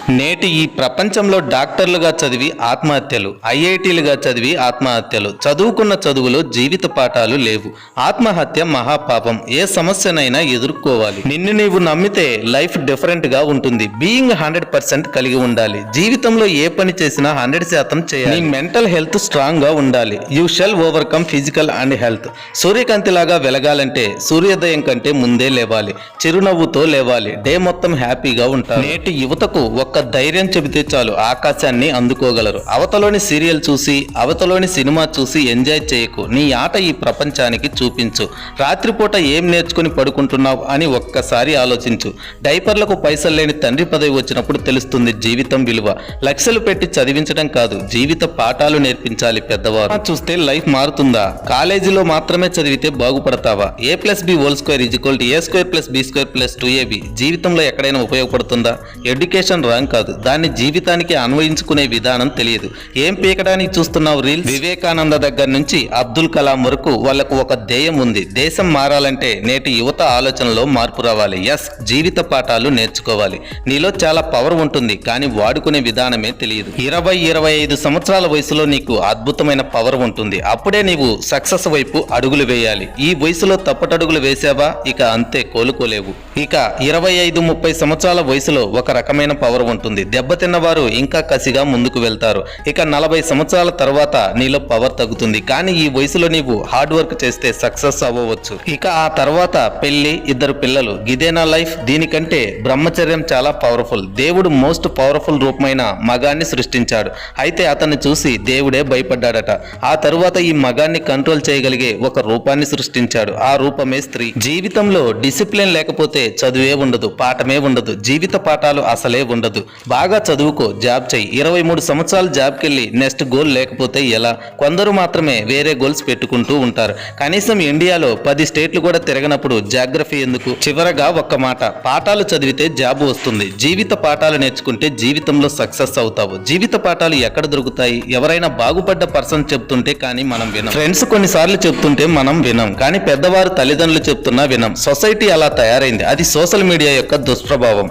నేటి ఈ ప్రపంచంలో డాక్టర్లుగా చదివి ఆత్మహత్యలు, ఐఐటీలుగా చదివి ఆత్మహత్యలు, చదువుకున్న చదువులో జీవిత పాఠాలు లేవు. ఆత్మహత్య మహాపాపం. ఏ సమస్యనైనా ఎదుర్కోవాలి. నిన్ను నీవు నమ్మితే లైఫ్ డిఫరెంట్ గా ఉంటుంది. బీయింగ్ 100% కలిగి ఉండాలి. జీవితంలో ఏ పని చేసినా 100% చేయాలి. నీ మెంటల్ హెల్త్ స్ట్రాంగ్ గా ఉండాలి. You shall overcome physical and health. సూర్యకాంతిలాగా వెలగాలంటే సూర్యోదయం కంటే ముందే లేవాలి. చిరునవ్వుతో లేవాలి. డే మొత్తం హ్యాపీగా ఉంటారు. నేటి యువతకు ఒక్క ధైర్యం చెబితే చాలు ఆకాశాన్ని అందుకోగలరు. అవతలోని సీరియల్ చూసి, అవతలోని సినిమా చూసి ఎంజాయ్ చేయకు. నీ ఆట ఈ ప్రపంచానికి చూపించు. రాత్రిపూట ఏం నేర్చుకుని పడుకుంటున్నావు అని ఒక్కసారి ఆలోచించు. డైపర్లకు పైసలు లేని తండ్రి పదవి వచ్చినప్పుడు తెలుస్తుంది జీవితం విలువ. లక్షలు పెట్టి చదివించడం కాదు, జీవిత పాఠాలు నేర్పించాలి పెద్దవారు. చూస్తే లైఫ్ మారుతుందా? కాలేజీలో మాత్రమే చదివితే బాగుపడతావా? a+b² = a²+b²+2ab జీవితంలో ఎక్కడైనా ఉపయోగపడుతుందా? ఎడ్యుకేషన్ రాంగ్ కాదు, దాన్ని జీవితానికి అన్వయించుకునే విధానం తెలియదు. ఏం పీకడానికి చూస్తున్నావు రీల్స్? వివేకానంద దగ్గర నుంచి అబ్దుల్ కలాం వరకు వాళ్లకు ఒక ధ్యేయం ఉంది. దేశం మారాలంటే నేటి యువత ఆలోచనలో మార్పు రావాలి. ఎస్, జీవిత పాఠాలు నేర్చుకోవాలి. నీలో చాలా పవర్ ఉంటుంది, కానీ వాడుకునే విధానమే తెలియదు. 20-25 సంవత్సరాల వయసులో నీకు అద్భుతమైన పవర్ ఉంటుంది. అప్పుడే నీవు సక్సెస్ వైపు అడుగులు వేయాలి. ఈ వయసులో తప్పటడుగులు వేసావా ఇక అంతే, కోలుకోలేవు. ఇక 25-30 సంవత్సరాల వయసులో ఒక రకమైన పవర్ ఉంటుంది. దెబ్బతిన్నవారు ఇంకా కసిగా ముందుకు వెళ్తారు. ఇక 40 సంవత్సరాల తర్వాత నీలో పవర్ తగ్గుతుంది. కానీ ఈ వయసులో నీవు హార్డ్ వర్క్ చేస్తే సక్సెస్ అవ్వవచ్చు. ఇక ఆ తర్వాత పెళ్లి, 2 పిల్లలు. గిదేనా లైఫ్? దీనికంటే బ్రహ్మచర్యం చాలా పవర్ఫుల్. దేవుడు మోస్ట్ పవర్ఫుల్ రూపమైన మగాన్ని సృష్టించాడు. అయితే అతన్ని చూసి దేవుడే భయపడ్డాడట. ఆ తరువాత ఈ మగాన్ని కంట్రోల్ చేయగలిగే ఒక రూపాన్ని సృష్టించాడు. ఆ రూపమే స్త్రీ. జీవితంలో డిసిప్లిన్ లేకపోతే చదువే ఉండదు, పాఠమే ఉండదు, జీవిత పాఠాలు అసలే ఉండదు. బాగా చదువుకో, జాబ్ చెయ్యి. 23 సంవత్సరాలు జాబ్కి వెళ్ళి నెక్స్ట్ గోల్ లేకపోతే ఎలా? కొందరు మాత్రమే వేరే గోల్స్ పెట్టుకుంటూ ఉంటారు. కనీసం ఇండియాలో 10 స్టేట్లు కూడా తిరగనప్పుడు జాగ్రఫీ ఎందుకు? చివరగా ఒక్క మాట, పాఠాలు చదివితే జాబ్ వస్తుంది. జీవిత పాఠాలు నేర్చుకుంటే జీవితంలో సక్సెస్ అవుతావు. జీవిత పాఠాలు ఎక్కడ దొరుకుతాయి? ఎవరైనా బాగుపడ్డ పర్సన్ చెప్తుంటే కానీ మనం వినం. ఫ్రెండ్స్ కొన్నిసార్లు చెప్తుంటే మనం వినం, కానీ పెద్దవారు తల్లిదండ్రులు చెప్తున్నా వినం. సొసైటీ అలా తయారైంది. అది సోషల్ మీడియా యొక్క దుష్ప్రభావం.